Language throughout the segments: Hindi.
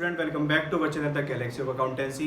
Student, welcome back to our channel the galaxy of accountancy.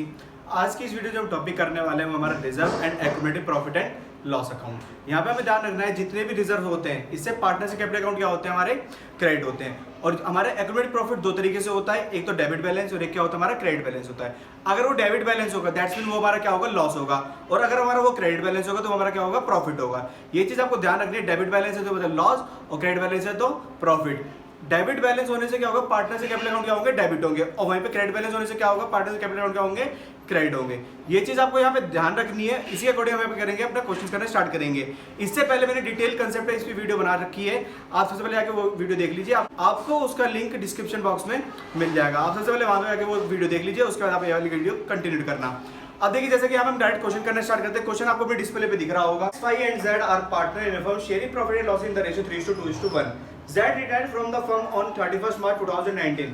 आज की इस वीडियो जो हम टॉपिक करने वाले हैं वो हमारा reserve and accumulative profit and loss account. यहाँ पे हमें ध्यान रखना है जितने भी रिजर्व होते हैं इससे पार्टनरशिप कैपिटल अकाउंट क्या होते हैं, हमारे क्रेडिट होते हैं। और हमारे एक्यूमुलेटिव प्रॉफिट दो तरीके से होता है, एक तो डेबिट बैलेंस और एक क्या होता है हमारा क्रेडिट बैलेंस होता है। अगर वो डेबिट बैलेंस होगा दैट्स मीन वो हमारा क्या होगा, लॉस होगा। और अगर हमारा वो क्रेडिट बैलेंस होगा तो हमारा क्या होगा, प्रॉफिट होगा। ये चीज आपको ध्यान रखनी है, डेबिट बैलेंस है तो मतलब लॉस और क्रेडिट बैलेंस है तो प्रॉफिट। डेबिट बैलेंस होने से क्या होगा, पार्टनर से कैपिटल अकाउंट क्या होंगे, डेबिट होंगे। और वहीं पे क्रेडिट बैलेंस होने से क्या होगा, पार्टनर से कैपिटल अकाउंट क्या होंगे, क्रेडिट होंगे। ये चीज आपको यहाँ पे ध्यान रखनी है। इसी अकॉर्डिंग हम करेंगे, अपना क्वेश्चन करना स्टार्ट करेंगे। इससे पहले मैंने डिटेल कंसेप्ट है इसकी वीडियो बना रखी है, आप सबसे पहले आके वो वीडियो देख लीजिए। आपको उसका लिंक डिस्क्रिप्शन बॉक्स में मिल जाएगा। आप सबसे पहले वहां पे आके वो वीडियो देख लीजिए, उसके बाद आप ये वाली वीडियो कंटिन्यू करना। अब देखिए, जैसे कि हम डायरेक्ट क्वेश्चन करना स्टार्ट करते हैं। क्वेश्चन आपको अपने डिस्प्ले पे दिख रहा होगा। X, Y and Z are partner in a firm sharing profit and loss in the ratio 3:2:1. Z retired from the firm on 31st March 2019.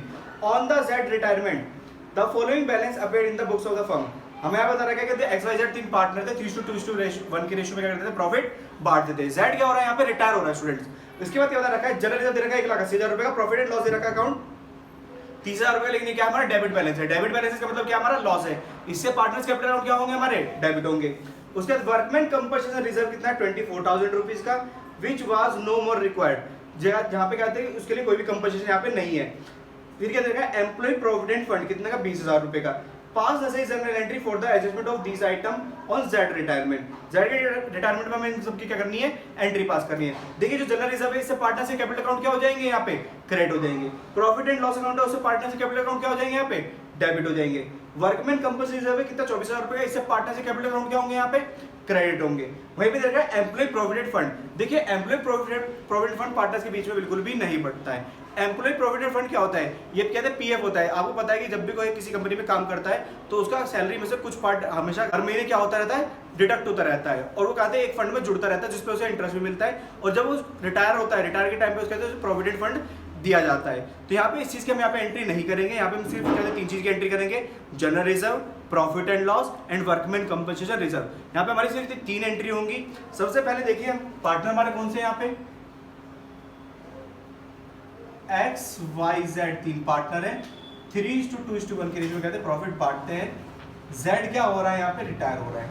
On the Z retirement, the following balance appeared in the books of the firm. हमें यहाँ बता रखा है कि X, Y, Z तीन पार्टनर थे, 3:2:1 के रेशियो में क्या करते थे, प्रॉफिट बांटते थे। Z क्या हो रहा है, यहाँ पे रिटायर हो रहा है स्टूडेंट्स। इसके बाद क्या बता रखा है, जनरल रिजर्व दे रखा है 1,80,000 रुपए का, प्रॉफिट एंड लॉस दे रखा है अकाउंट 30,000 रुपए, लेकिन क्या हमारा डेबिट बैलेंस है। डेबिट बैलेंस का मतलब क्या, हमारा लॉस है। इससे पार्टनर्स कैपिटल अकाउंट क्या होंगे, हमारे डेबिट होंगे। उसके बाद वर्कमैन कंपनसेशन रिजर्व कितना है, 24,000 रुपीज का, which was no more required. जहाँ पे कहते हैं उसके लिए कोई भी कंपनसेशन यहाँ पे नहीं है। फिर क्या देखा, एम्प्लॉय प्रोविडेंट फंड कितने का, 20,000 रुपए का। Pass necessary general entry for the adjustment of this item on Z retirement. Z के रिटायरमेंट में हमें सबकी क्या करनी है, एंट्री पास करनी है। देखिए जो जनरल रिजर्व है इससे पार्टनर से कैपिटल अकाउंट क्या हो जाएंगे, यहाँ पे क्रेडिट हो जाएंगे। प्रॉफिट एंड लॉस अकाउंट है उससे पार्टनर से कैपिटल अकाउंट क्या हो जाएंगे, यहाँ पे डेबिट हो जाएंगे। वर्कमैन कंपल्सरी रिजर्व है कितना, 24,000 रुपए का, इससे पार्टनर से कैपिटल अकाउंट क्या होंगे, यहाँ पे क्रेडिट होंगे। वहीं पे देखा एम्प्लॉय प्रोविडेंट फंड। देखिए एम्प्लॉय प्रोविडेंट फंड पार्टनर्स के बीच में बिल्कुल भी नहीं बढ़ता है। एम्प्लॉय प्रोविडेंट फंड क्या होता है, ये कहते हैं पीएफ होता है। आपको पता है कि जब भी कोई किसी कंपनी में काम करता है तो उसका सैलरी में से कुछ पार्ट हमेशा हर महीने क्या होता रहता है, डिडक्ट होता रहता है। और वो कहते हैं एक फंड में जुड़ता रहता है जिसपे उसे इंटरेस्ट भी मिलता है। और जब वो रिटायर होता है, रिटायर के टाइम पे उसके प्रोविडेंट फंड दिया जाता है। तो यहाँ पे इस चीज की हम यहाँ पे एंट्री नहीं करेंगे। यहाँ पे हम सिर्फ कहते हैं तीन चीज की एंट्री करेंगे, general reserve, profit and loss and workman compensation reserve. यहाँ पे हमारी सिर्फ तीन एंट्री होंगी। सबसे पहले देखिए हम पार्टनर हमारे कौन से, यहाँ पे X, Y, Z तीन पार्टनर है, 3:2:1 के रेशियो में कहते हैं प्रॉफिट बांटते हैं। Z क्या हो रहा है, यहाँ पे रिटायर हो रहा है।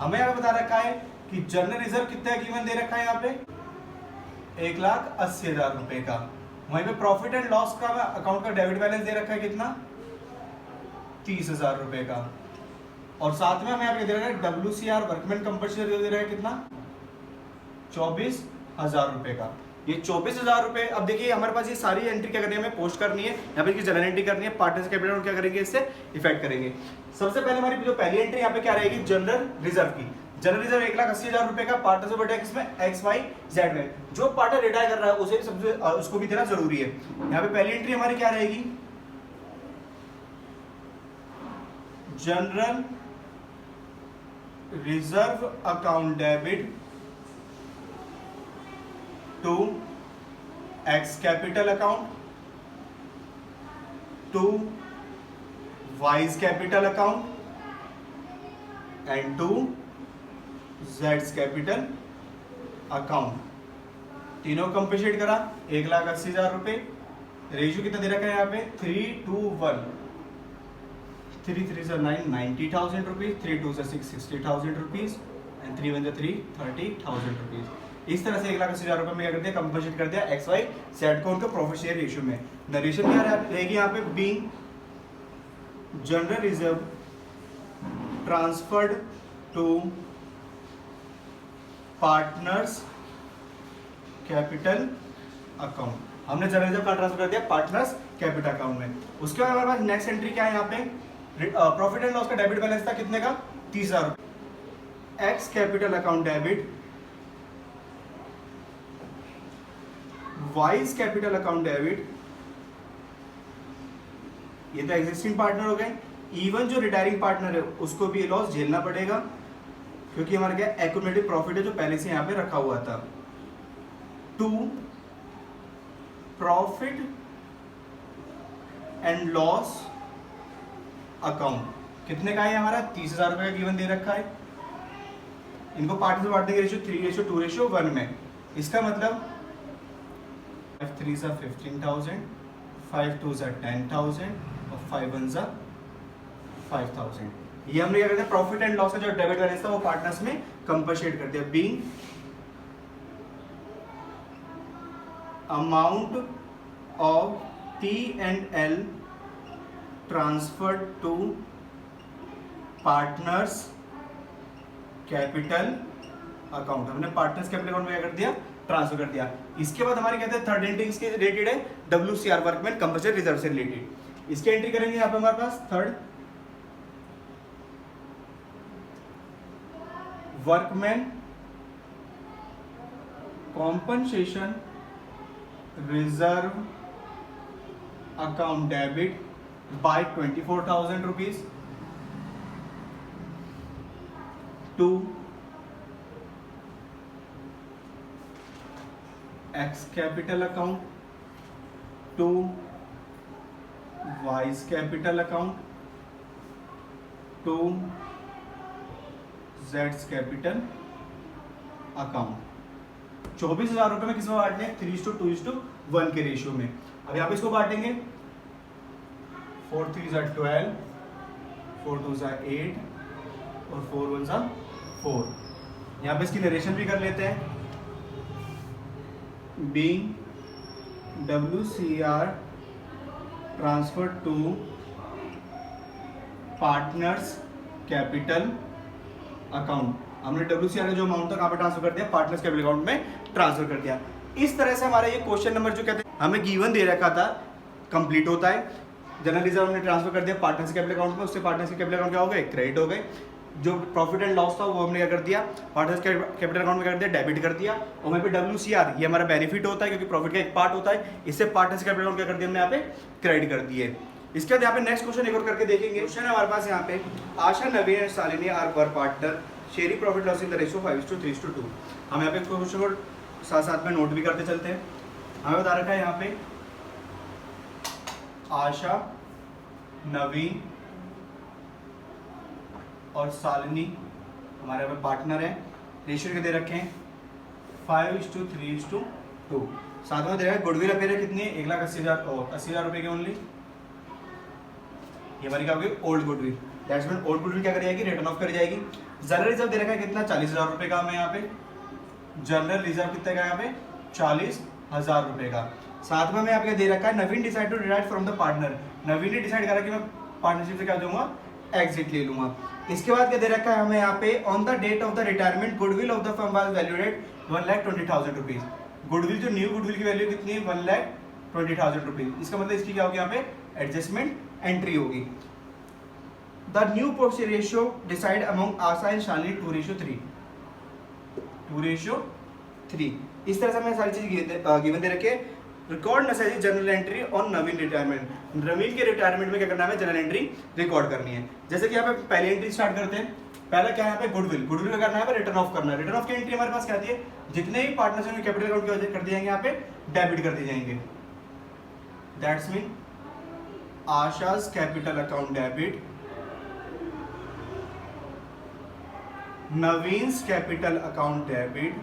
हमें यहाँ पे बता रखा है कि जनरल रिजर्व कितना गिवन दे रखा है, यहाँ पे 1,80,000 रुपए का। वहीं पे प्रॉफिट एंड लॉस का अकाउंट का डेबिट बैलेंस दे रखा है कितना, 30,000 रुपए का। और साथ में हमें यहाँ पे दे रखा है WCR वर्कमैन कंपनसेशन दे रहा है कितना, 24,000 रुपए का। ये 24,000 रुपए। अब देखिए हमारे पास ये सारी एंट्री क्या करनी है, हमें पोस्ट करनी है। यहाँ पे जनरल एंट्री करनी है, पार्टनर्स कैपिटल क्या करेंगे, इससे इफेक्ट करेंगे। सबसे पहले हमारी जो पहली एंट्री यहाँ पे क्या रहेगी, जनरल रिजर्व की। जनरल रिजर्व 1,80,000 रुपए का, पार्टनर से बढ़ेगा किसमें, X, Y, Z में। जो पार्टनर रिटायर कर रहा है उसे सबसे उसको भी देना जरूरी है। यहाँ पे पहली एंट्री हमारी क्या रहेगी, general reserve account debit to X capital account to Y's capital account and to Z's capital account. तीनों कंपेंसेट करा, 1,80,000 रुपए। रेशियो कितना दे रखा है यहाँ पे, 3:1। 3 3 से 9, 90,000 रुपीज, 3 2 से 6, 60,000 रुपीज एंड 3 1 से 3, 30,000 रुपीज। इस तरह से 1,80,000 रुपए में क्या कर दिया, कंपनसेट कर दिया X, Y, Z को उनका प्रॉफिट शेयर रेशियो में। नरेशन क्या रहेगी यहाँ पे, being general reserve transferred to partners capital account. हमने जनरल रिजर्व का ट्रांसफर कर दिया पार्टनर्स कैपिटल अकाउंट में। उसके बाद हमारे पास नेक्स्ट एंट्री क्या है, यहाँ पे प्रॉफिट एंड लॉस का डेबिट बैलेंस था कितने का, 30,000 रुपए। X capital account debit, wise capital account debit, ये तो एग्जिस्टिंग पार्टनर हो गए। इवन जो रिटायरिंग पार्टनर है उसको भी लॉस झेलना पड़ेगा, क्योंकि हमारा क्या एक्यूमुलेटिव प्रॉफिट है जो पहले से यहाँ पे रखा हुआ था। To profit and loss account कितने का है हमारा, 30,000 रुपए का गिवन दे रखा है। इनको पार्टनर से बांट देंगे रेशियो 3:2:1 में। इसका मतलब 5 3 15,000, 5 2 ज़ा 10,000 और 5 1 ज़ा 5,000। ये हमने क्या करते हैं, प्रॉफिट एंड लॉस का जो डेबिट बैलेंस था वो पार्टनर्स में कंपनसेट करते हैं। Being amount of P&L transferred to partners capital account, हमने पार्टनर्स कैपिटल अकाउंट में क्या कर दिया, ट्रांसफर कर दिया। इसके बाद हमारे कहते हैं थर्ड एंट्री इसके रिलेटेड है WCR वर्कमैन कंपल्सरी रिजर्व से रिलेटेड। इसकी एंट्री करेंगे यहाँ पे हमारे पास third workman compensation reserve account debit by 24,000 rupees to X capital account to Y's capital account to जेड्स कैपिटल अकाउंट। 24,000 रुपए में किस में बांटने हैं, 3:2:1 के रेशियो में। अब यहाँ पे इसको बांटेंगे 4 3 ज़ा 12, 4 2 ज़ा 8 और 4 1 ज़ा 4। यहाँ पे इसकी नरेशन भी कर लेते हैं। Being WCR transfer to partners capital account, हमने WCR का जो अमाउंट था कहाँ पे ट्रांसफर कर दिया, पार्टनर्स कैपिटल अकाउंट में ट्रांसफर कर दिया। इस तरह से हमारा ये क्वेश्चन नंबर जो कहते हैं हमें गिवन दे रखा था कंप्लीट होता है। जनरल रिजर्व हमने ट्रांसफर कर दिया पार्टनर्स कैपिटल अकाउंट में, उससे पार्टनर्स के कैपिटल अकाउंट क्या हो गए, क्रेडिट हो गए। जो प्रॉफिट एंड लॉस था वो हमने क्या कर दिया, पार्टनर्स कैपिटल अकाउंट में कर दिया, डेबिट कर दिया। और वहीं पे WCR ये हमारा बेनिफिट होता है क्योंकि प्रॉफिट का एक पार्ट होता है, इससे पार्टनर्स कैपिटल अकाउंट क्या कर दिया हमने यहाँ पे, क्रेडिट कर दिए। इसके बाद यहाँ पे नेक्स्ट क्वेश्चन एक और करके देखेंगे। क्वेश्चन है हमारे पास यहाँ पे, Asha, Naveen and Shalini are were partner sharing profit loss in the ratio 5:3:2। हम यहाँ पे क्वेश्चन को साथ साथ में नोट भी करते चलते हैं। हमें बता रखा है यहाँ पे आशा, नवीन और शालिनी हमारे यहाँ पे पार्टनर है। रेशियो के दे रखे हैं 5:3:2। साथ में दे रखा है गुडविल अपेयर है कितनी, 1,80,000 रुपए की ओनली। ये हमारी क्या होगी, old goodwill. That's mean old goodwill क्या कर जाएगी, रिटर्न ऑफ कर जाएगी। जनरल रिजर्व दे रखा है कितना, 40,000 रुपए का। हमें यहाँ पे जनरल रिजर्व कितने का, यहाँ पे 40,000 रुपए का। साथ में हमें यहाँ पे दे रखा है Naveen decide to deduct from the partner, Naveen ने डिसाइड करा कि मैं पार्टनरशिप से क्या दूंगा, एग्जिट ले लूंगा। इसके बाद क्या दे रखा है हमें यहाँ पे, on the date of the retirement goodwill of the firm was valued at 1,20,000 rupees. Goodwill जो न्यू गुडविल की वैल्यू कितनी है, 1,20,000 रुपीज। इसका मतलब इसकी क्या होगी, यहाँ पे एडजस्टमेंट एंट्री होगी। The new portion ratio decide among Asha and Shalini 2:3, 2:3। इस तरह से हमें सारी चीज गिवन दे रखे। Record necessary general entry on Naveen retirement, Naveen के रिटायरमेंट में क्या करना है, जनरल एंट्री रिकॉर्ड करनी है। जैसे कि यहाँ पे पहली एंट्री स्टार्ट करते हैं। पहला क्या है यहाँ पे, गुडविल, गुडविल का करना है, रिटर्न ऑफ करना है। रिटर्न ऑफ की एंट्री हमारे पास क्या आती है, जितने भी पार्टनर्स में कैपिटल अकाउंट कर दिए जाएंगे यहाँ पे डेबिट कर दिए जाएंगे। That's mean Asha's capital account debit, Naveen's capital account debit,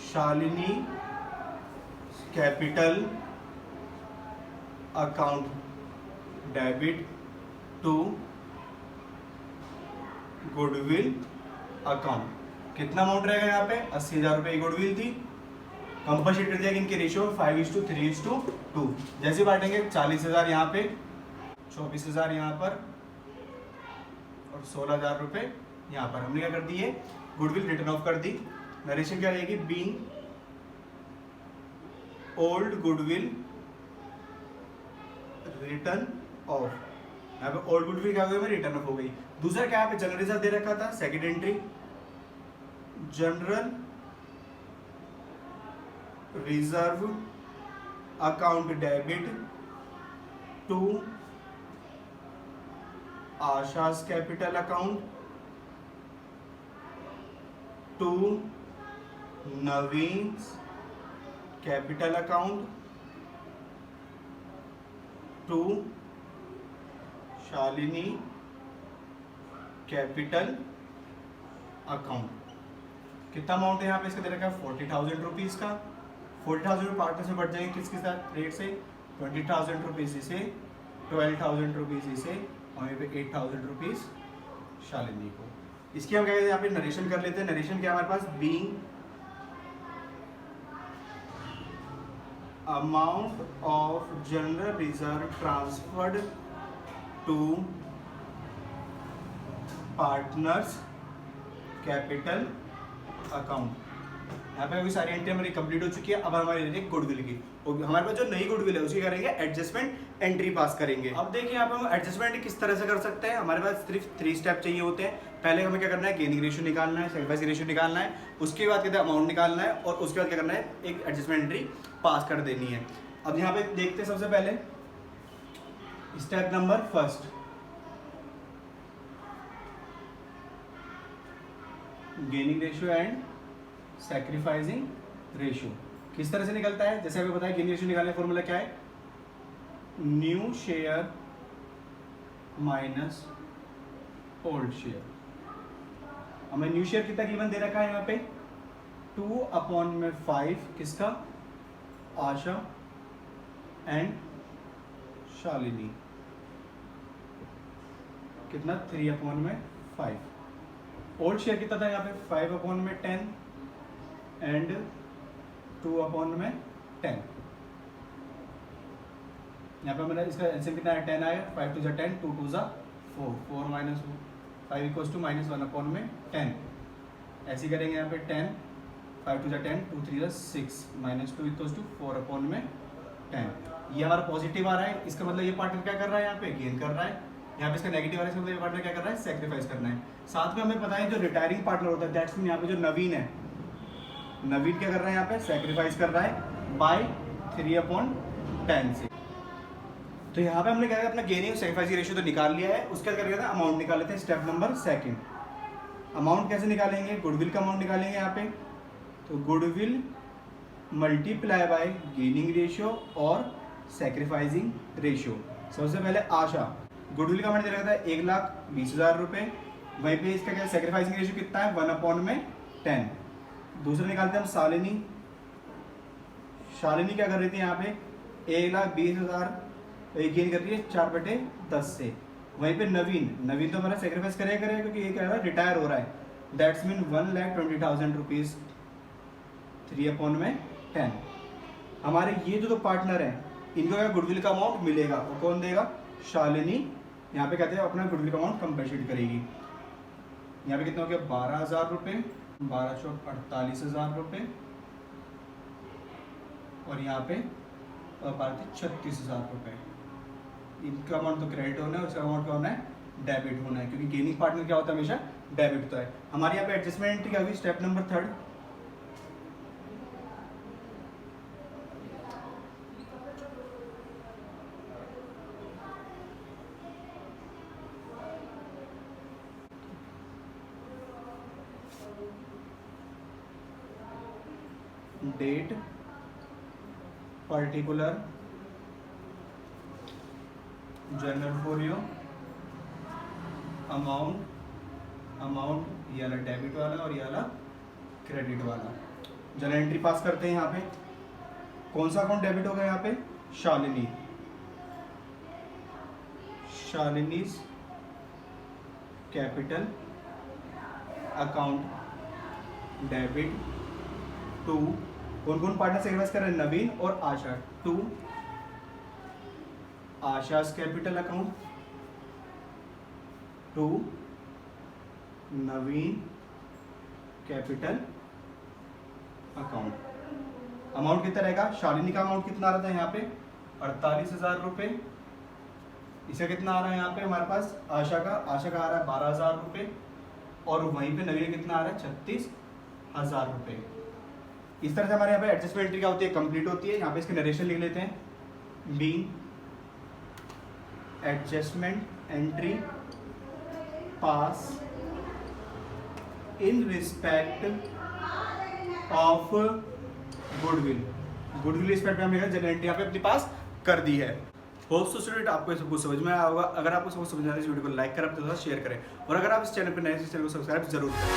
Shalini capital account debit to goodwill account. कितना अमाउंट रहेगा यहाँ पे, 80,000 रुपए की गुडविल थी, कंपनसेट कर दिया इनके रेशियो 5:3:2। जैसे बांटेंगे 40,000 यहाँ पे, 24,000 यहाँ पर और 16,000 रुपए यहाँ पर। हमने क्या कर दी है, गुडविल रिटर्न ऑफ कर दी। नरेशन क्या रहेगी, being old goodwill return of. यहाँ पे ओल्ड गुडविल क्या हो गई, रिटर्न ऑफ हो गई। दूसरा क्या यहाँ पे जनरल रिजर्व दे रखा था, second entry general reserve account debit to Asha's capital account to Naveen capital account to Shalini capital account. कितना अमाउंट है यहाँ पे इसका दे रखा है 40,000 रुपीज़ का। 40,000 पार्टनर से बढ़ जाएंगे किसके साथ रेट से, 20,000 रुपीज़ इसे, 12,000 रुपीज़ इसे और यहाँ पे 8,000 रुपीज़ शालिनी को। इसकी हम क्या कहते हैं यहाँ पे नरेशन कर लेते हैं। नरेशन क्या हमारे पास, being amount of general reserve transferred to partners capital account. यहाँ पे अभी सारी एंट्री हमारी कंप्लीट हो चुकी है। अब हमारी रहेगी गुडविल की। हमारे पास जो नई गुडविल है उसकी करेंगे एडजस्टमेंट एंट्री पास करेंगे। अब देखिए यहाँ पे हम एडजस्टमेंट किस तरह से कर सकते हैं। हमारे पास सिर्फ 3 स्टेप चाहिए होते हैं। पहले हमें क्या करना है, गेनिंग रेशियो निकालना है, सैक्रिफाइस रेशियो निकालना है, उसके बाद कहते हैं अमाउंट निकालना है और उसके बाद क्या करना है, एक एडजस्टमेंट एंट्री पास कर देनी है। अब यहाँ पे देखते हैं सबसे पहले step number first, gaining ratio and sacrificing ratio किस तरह से निकलता है। जैसे हमें बताया गेनिंग रेशियो निकालने का फॉर्मूला क्या है, new share minus old share. हमें न्यू शेयर कितना गिवन दे रखा है यहाँ पे 2/5 किसका, आशा एंड शालिनी, कितना 3/5। ओल्ड शेयर कितना था यहाँ पे 5/10 एंड 2/10। यहाँ पे मेरा इसका एलसीएम कितना है 10 आया, 5 2 10, 2 2 4, 4 माइनस 5 इक्वल्स टू -1/10। ऐसे ही करेंगे यहाँ पे 10, 5 2 10, 2 3 6, -2 इक्वल्स टू 4/10। ये हमारा पॉजिटिव आ रहा है, इसका मतलब ये पार्टनर क्या कर रहा है, यहाँ पे गेन कर रहा है। यहाँ पे इसका नेगेटिव आ रहा है, इसका मतलब ये पार्टनर क्या कर रहा है, सेक्रीफाइस करना है। साथ में हमें पता है जो रिटायरिंग पार्टनर होता है, दैट्स मीन यहाँ पे जो नवीन है, नवीन क्या कर रहा है, यहाँ पे सेक्रीफाइस कर रहा है बाय 3/10 से। तो यहाँ पे हमने क्या किया, अपना गेनिंग सैक्रिफाइस रेशियो तो निकाल लिया है। उसके बाद क्या अमाउंट निकाल लेते हैं। स्टेप नंबर सेकंड, अमाउंट कैसे निकालेंगे, गुडविल का अमाउंट निकालेंगे यहाँ पे। तो goodwill multiply by gaining ratio और सैक्रिफाइसिंग रेशियो। सबसे पहले आशा, गुडविल का अमाउंट दे रखा था 1,20,000 रुपये। वहीं पे इसका क्या सैक्रिफाइसिंग रेशियो कितना है 1/10। दूसरा निकालते हैं हम शालिनी। शालिनी क्या कर रही थी यहाँ पे 1,20,000 गेन कर रही है 4/10 से। वहीं पे नवीन, नवीन तो हमारा सेक्रीफाइस करेगा क्योंकि ये क्या है रिटायर हो रहा है। That's mean 1,20,000 rupees 3/10। हमारे ये जो पार्टनर है इनको क्या गुडविल का अमाउंट मिलेगा, वो कौन देगा, शालिनी। यहाँ पे कहते हैं अपना गुडविल का अमाउंट कंपनसेट करेगी। यहाँ पे कितना हो गया 12,000 रुपये, 12 चौक 48,000 रुपये और यहाँ पे 36,000 रुपये। इनका अमाउंट तो क्रेडिट होना है, उसका अमाउंट क्या होना है, डेबिट होना है, क्योंकि गेनिंग पार्टनर क्या होता है हमेशा डेबिट होता है। हमारे यहाँ पे एडजस्टमेंट क्या हुई, step number third, date particular journal folio amount ये वाला डेबिट वाला और ये वाला क्रेडिट वाला। जनरल एंट्री पास करते हैं। यहाँ पे कौन सा अकाउंट डेबिट होगा, यहाँ पे Shalini's capital account debit to, कौन कौन पार्टनर सेक्रीफाइस कर रहे हैं, नवीन और Asha, to Asha's capital account, to Naveen capital account. Amount कितना रहेगा, शालिनी का अमाउंट कितना आ रहा था यहाँ पे 48,000 रुपये। इसका कितना आ रहा है यहाँ पे हमारे पास, आशा का आ रहा है 12,000 रुपये और वहीं पे नवीन कितना आ रहा है 36,000 रुपये। इस तरह से हमारे यहाँ पे एडजस्टमेंट एंट्री क्या होती है, कंप्लीट होती है। यहाँ पे इसके नरेशन लिख लेते हैं, being adjustment entry pass in respect of goodwill. Goodwill respect में हमने जनरल एंट्री यहाँ पे अपने पास कर दी है। होप सो स्टूडेंट आपको सब कुछ समझ में आया होगा। अगर आपको सब कुछ समझ में आया तो इस वीडियो को लाइक करें, अपने साथ शेयर करें और अगर आप इस चैनल पर नए हैं तो चैनल को सब्सक्राइब जरूर करें।